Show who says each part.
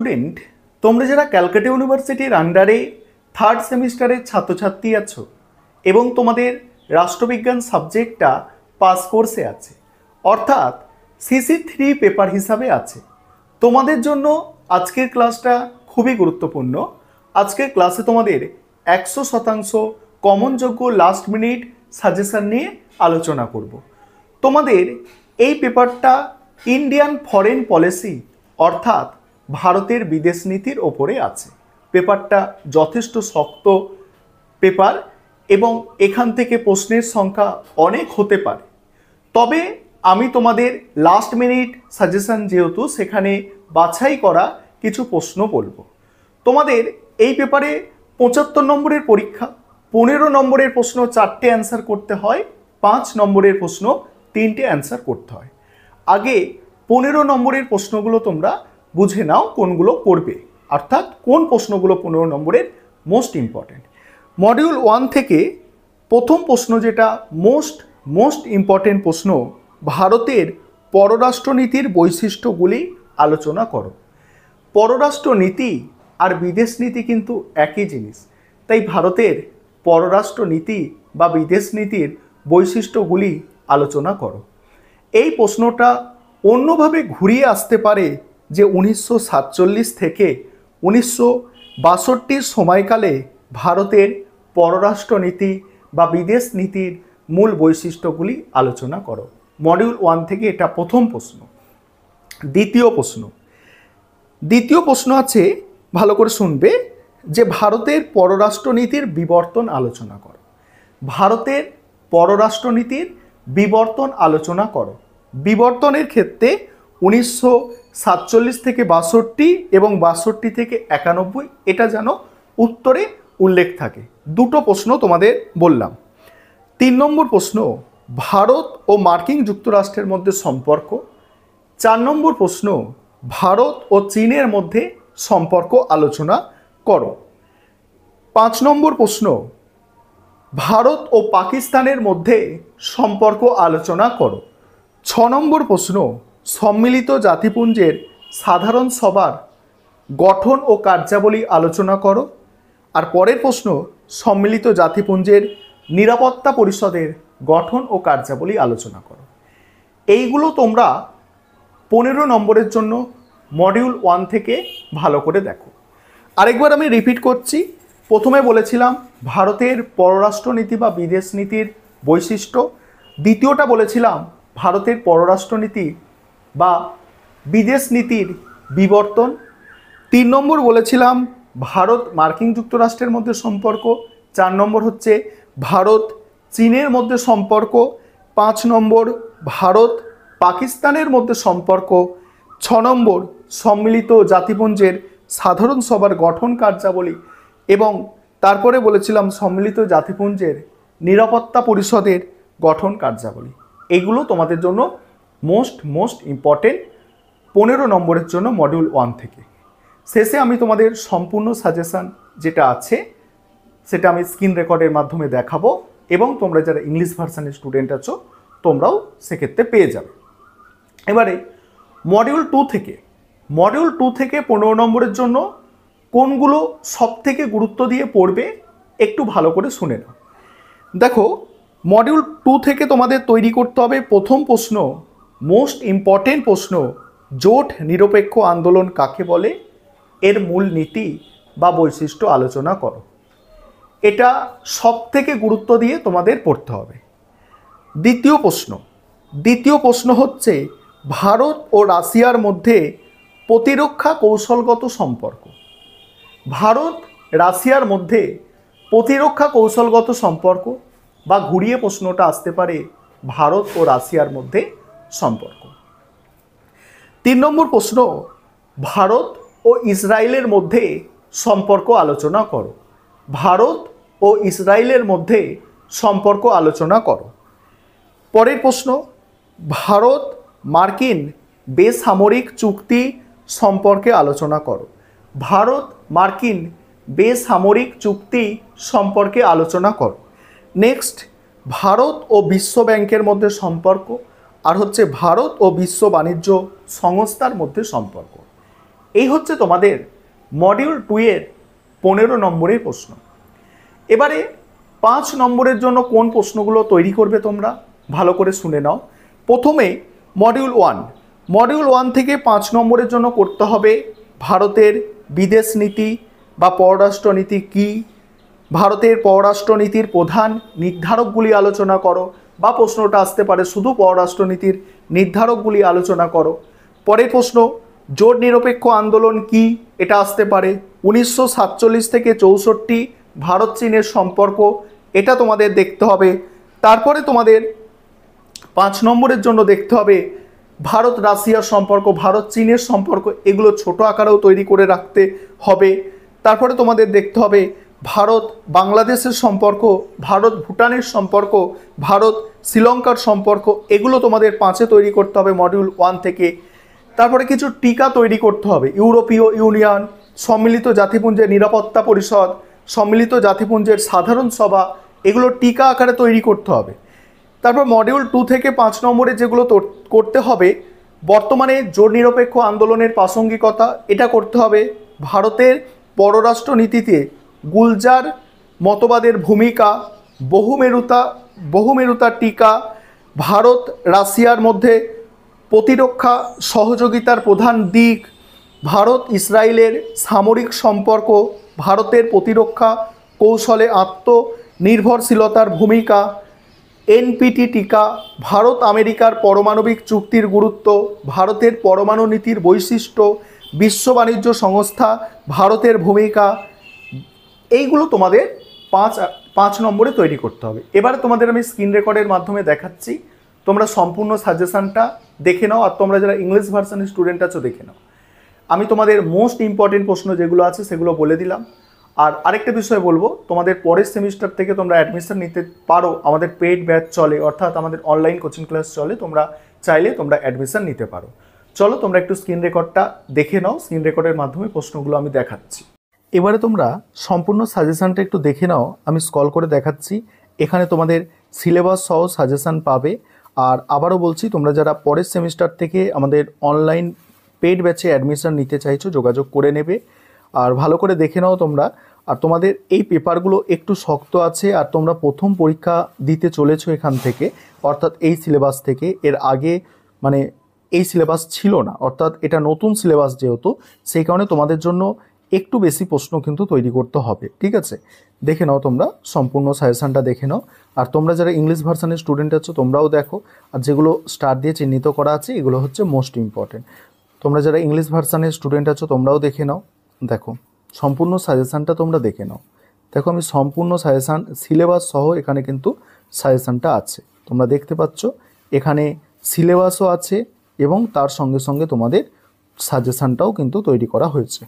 Speaker 1: Student, তোমরা যারা ক্যালকাটা ইউনিভার্সিটির আন্ডারে থার্ড সেমিস্টারের ছাত্রছাত্রী আছো এবং তোমাদের রাষ্ট্রবিজ্ঞান সাবজেক্টটা পাস কোর্সে আছে, অর্থাৎ CC3 পেপার হিসাবে আছে, তোমাদের জন্য আজকের ক্লাসটা খুবই গুরুত্বপূর্ণ। আজকের ক্লাসে তোমাদের 100% কমনযোগ্য লাস্ট মিনিট সাজেশন নিয়ে আলোচনা করব। তোমাদের এই পেপারটা ইন্ডিয়ান ফরেন পলিসি অর্থাৎ ভারতের বিদেশ নীতির ওপরে আছে। পেপারটা যথেষ্ট শক্ত পেপার এবং এখান থেকে প্রশ্নের সংখ্যা অনেক হতে পারে। তবে আমি তোমাদের লাস্ট মিনিট সাজেশন যেহেতু, সেখানে বাছাই করা কিছু প্রশ্ন বলবো। তোমাদের এই পেপারে 75 নম্বরের পরীক্ষা, 15 নম্বরের প্রশ্ন 4টে অ্যান্সার করতে হয়, 5 নম্বরের প্রশ্ন 3টে অ্যান্সার করতে হয়। আগে 15 নম্বরের প্রশ্নগুলো তোমরা বুঝে নাও কোনগুলো করবে, অর্থাৎ কোন প্রশ্নগুলো 15 নম্বরের মোস্ট ইম্পর্টেন্ট। মডিউল 1 থেকে প্রথম প্রশ্ন যেটা মোস্ট ইম্পর্টেন্ট প্রশ্ন, ভারতের পররাষ্ট্রনীতির বৈশিষ্ট্যগুলি আলোচনা করো। পররাষ্ট্রনীতি আর বিদেশ নীতি কিন্তু একই জিনিস, তাই ভারতের পররাষ্ট্রনীতি বা বিদেশ নীতির বৈশিষ্ট্যগুলি আলোচনা করো। এই প্রশ্নটা অন্যভাবে ঘুরিয়ে আসতে পারে যে 1947 থেকে 1962 সময়কালে ভারতের পররাষ্ট্রনীতি বা বিদেশ নীতির মূল বৈশিষ্ট্যগুলি আলোচনা করো। মডিউল 1 থেকে এটা প্রথম প্রশ্ন। দ্বিতীয় প্রশ্ন আছে, ভালো করে শুনবে, যে ভারতের পররাষ্ট্রনীতির বিবর্তন আলোচনা করো। ভারতের পররাষ্ট্রনীতির বিবর্তন আলোচনা করো। বিবর্তনের ক্ষেত্রে 1947 থেকে 62 এবং 62 থেকে 91 এটা যেন উত্তরে উল্লেখ থাকে। দুটো প্রশ্ন তোমাদের বললাম। 3 নম্বর প্রশ্ন, ভারত ও মার্কিন যুক্তরাষ্ট্রের মধ্যে সম্পর্ক। 4 নম্বর প্রশ্ন, ভারত ও চীনের মধ্যে সম্পর্ক আলোচনা করো। 5 নম্বর প্রশ্ন, ভারত ও পাকিস্তানের মধ্যে সম্পর্ক আলোচনা করো। 6 নম্বর প্রশ্ন, সম্মিলিত জাতিপুঞ্জের সাধারণ সভার গঠন ও কার্যাবলী আলোচনা করো। আর পরের প্রশ্ন, সম্মিলিত জাতিপুঞ্জের নিরাপত্তা পরিষদের গঠন ও কার্যাবলী আলোচনা করো। এইগুলো তোমরা 15 নম্বরের জন্য মডিউল 1 থেকে ভালো করে দেখো। আরেকবার আমি রিপিট করছি, প্রথমে বলেছিলাম ভারতের পররাষ্ট্রনীতি বা বিদেশ নীতির বৈশিষ্ট্য, দ্বিতীয়টা বলেছিলাম ভারতের পররাষ্ট্রনীতি বা বিদেশ নীতির বিবর্তন, 3 নম্বর বলেছিলাম ভারত মার্কিন যুক্তরাষ্ট্রের মধ্যে সম্পর্ক, 4 নম্বর হচ্ছে ভারত চীনের মধ্যে সম্পর্ক, 5 নম্বর ভারত পাকিস্তানের মধ্যে সম্পর্ক, 6 নম্বর সম্মিলিত জাতিপুঞ্জের সাধারণ সভার গঠন কার্যাবলী, এবং তারপরে বলেছিলাম সম্মিলিত জাতিপুঞ্জের নিরাপত্তা পরিষদের গঠন কার্যাবলী। এগুলো তোমাদের জন্য মোস্ট ইম্পর্টেন্ট 15 নম্বরের জন্য মডিউল 1 থেকে। শেষে আমি তোমাদের সম্পূর্ণ সাজেশান যেটা আছে সেটা আমি স্ক্রিন রেকর্ডের মাধ্যমে দেখাবো, এবং তোমরা যারা ইংলিশ ভার্সানের স্টুডেন্ট আছো তোমরাও সেক্ষেত্রে পেয়ে যাবে। এবারে মডিউল 2 থেকে 15 নম্বরের জন্য কোনগুলো সবথেকে গুরুত্ব দিয়ে পড়বে একটু ভালো করে শুনে নাও। দেখো, মডিউল 2 থেকে তোমাদের তৈরি করতে হবে প্রথম প্রশ্ন, মোস্ট ইম্পর্টেন্ট প্রশ্ন, জোট নিরপেক্ষ আন্দোলন কাকে বলে, এর মূল নীতি বা বৈশিষ্ট্য আলোচনা করো। এটা সবথেকে গুরুত্ব দিয়ে তোমাদের পড়তে হবে। দ্বিতীয় প্রশ্ন হচ্ছে ভারত ও রাশিয়ার মধ্যে প্রতিরক্ষা কৌশলগত সম্পর্ক। ভারত রাশিয়ার মধ্যে প্রতিরক্ষা কৌশলগত সম্পর্ক, বা ঘুরিয়ে প্রশ্নটা আসতে পারে ভারত ও রাশিয়ার মধ্যে সম্পর্ক। 3 নম্বর প্রশ্ন, ভারত ও ইসরায়েলের মধ্যে সম্পর্ক আলোচনা করো। ভারত ও ইসরায়েলের মধ্যে সম্পর্ক আলোচনা করো। পরের প্রশ্ন, ভারত মার্কিন বেসামরিক চুক্তি সম্পর্কে আলোচনা করো। ভারত মার্কিন বেসামরিক চুক্তি সম্পর্কে আলোচনা করো। নেক্সট, ভারত ও বিশ্ব ব্যাংকের মধ্যে সম্পর্ক, আর হচ্ছে ভারত ও বিশ্ব বাণিজ্য সংস্থার মধ্যে সম্পর্ক। এই হচ্ছে তোমাদের মডিউল 2 এর 15 নম্বরের প্রশ্ন। এবারে 5 নম্বরের জন্য কোন প্রশ্নগুলো তৈরি করবে তোমরা ভালো করে শুনে নাও। প্রথমে মডিউল 1 থেকে 5 নম্বরের জন্য করতে হবে ভারতের বিদেশ নীতি বা পররাষ্ট্রনীতি কী, ভারতের পররাষ্ট্রনীতির প্রধান নির্ধারকগুলি আলোচনা করো, বা প্রশ্নটা আসতে পারে শুধু পররাষ্ট্রনীতির নির্ধারকগুলি আলোচনা করো। পরের প্রশ্ন জোট নিরপেক্ষ আন্দোলন কি, এটা আসতে পারে। 1947 থেকে 64 ভারত চীনের সম্পর্ক, এটা তোমাদের দেখতে হবে। তারপরে তোমাদের 5 নম্বরের জন্য দেখতে হবে ভারত রাশিয়ার সম্পর্ক, ভারত চীনের সম্পর্ক, এগুলো ছোট আকারেও তৈরি করে রাখতে হবে। তারপরে তোমাদের দেখতে হবে ভারত বাংলাদেশের সম্পর্ক, ভারত ভুটানের সম্পর্ক, ভারত শ্রীলঙ্কার সম্পর্ক, এগুলো তোমাদের 5-এ তৈরি করতে হবে মডিউল 1 থেকে। তারপরে কিছু টিকা তৈরি করতে হবে, ইউরোপীয় ইউনিয়ন, সম্মিলিত জাতিপুঞ্জের নিরাপত্তা পরিষদ, সম্মিলিত জাতিপুঞ্জের সাধারণ সভা, এগুলো টিকা আকারে তৈরি করতে হবে। তারপর মডিউল 2 থেকে 5 নম্বরে যেগুলো করতে হবে, বর্তমানে জোট নিরপেক্ষ আন্দোলনের প্রাসঙ্গিকতা, এটা করতে হবে। ভারতের পররাষ্ট্র নীতিতে গুলজার মতবাদের ভূমিকা, বহুমেরুতা টিকা, ভারত রাশিয়ার মধ্যে প্রতিরক্ষা সহযোগিতার প্রধান দিক, ভারত ইসরায়েলের সামরিক সম্পর্ক, ভারতের প্রতিরক্ষা কৌশলে আত্মনির্ভরশীলতার ভূমিকা, এনপিটি টিকা, ভারত আমেরিকার পারমাণবিক চুক্তির গুরুত্ব, ভারতের পরমাণু নীতির বৈশিষ্ট্য, বিশ্ব বাণিজ্য সংস্থা, ভারতের ভূমিকা, এইগুলো তোমাদের 5 নম্বরে তৈরি করতে হবে। এবারে তোমাদের আমি স্ক্রিন রেকর্ডের মাধ্যমে দেখাচ্ছি, তোমরা সম্পূর্ণ সাজেশনটা দেখে নাও, আর তোমরা যারা ইংলিশ ভার্সনের স্টুডেন্ট আছো দেখে নাও। আমি তোমাদের মোস্ট ইম্পর্টেন্ট প্রশ্ন যেগুলো আছে সেগুলো বলে দিলাম। আর আরেকটা বিষয় বলবো, তোমাদের পরের সেমিস্টার থেকে তোমরা অ্যাডমিশন নিতে পারো, আমাদের পেইড ব্যাচ চলে, অর্থাৎ আমাদের অনলাইন কোচিং ক্লাস চলে, তোমরা চাইলে তোমরা অ্যাডমিশন নিতে পারো। চলো তোমরা একটু স্ক্রিন রেকর্ডটা দেখে নাও, স্ক্রিন রেকর্ডের মাধ্যমে প্রশ্নগুলো আমি দেখাচ্ছি। এবারে তোমরা সম্পূর্ণ সাজেশনটা একটু দেখে নাও, আমি স্ক্রল করে দেখাচ্ছি। এখানে তোমাদের সিলেবাস সহ সাজেশন পাবে। আর আবারও বলছি, তোমরা যারা পরের সেমিস্টার থেকে আমাদের অনলাইন পেইড ব্যাচে অ্যাডমিশন নিতে চাইছো যোগাযোগ করে নেবে। আর ভালো করে দেখে নাও তোমরা। আর তোমাদের এই পেপারগুলো একটু শক্ত আছে, আর তোমরা প্রথম পরীক্ষা দিতে চলেছো এখান থেকে, অর্থাৎ এই সিলেবাস থেকে। এর আগে মানে এই সিলেবাস ছিল না, অর্থাৎ এটা নতুন সিলেবাস যেহেতু, সেই কারণে তোমাদের জন্য একটু বেশি প্রশ্ন কিন্তু তৈরি করতে হবে, ঠিক আছে? দেখে নাও তোমরা, সম্পূর্ণ সাজেশনটা দেখে নাও। আর তোমরা যারা ইংলিশ ভার্সনের স্টুডেন্ট আছো তোমরাও দেখো, আর যেগুলো স্টার দিয়ে চিহ্নিত করা আছে এগুলো হচ্ছে মোস্ট ইম্পর্টেন্ট। তোমরা যারা ইংলিশ ভার্সনের স্টুডেন্ট আছো তোমরাও দেখে নাও। দেখো সম্পূর্ণ সাজেশনটা তোমরা দেখে নাও। দেখো আমি সম্পূর্ণ সাজেশন সিলেবাস সহ এখানে কিন্তু সাজেশনটা আছে, তোমরা দেখতে পাচ্ছ। এখানে সিলেবাসও আছে এবং তার সঙ্গে সঙ্গে তোমাদের সাজেশনটাও কিন্তু তৈরি করা হয়েছে।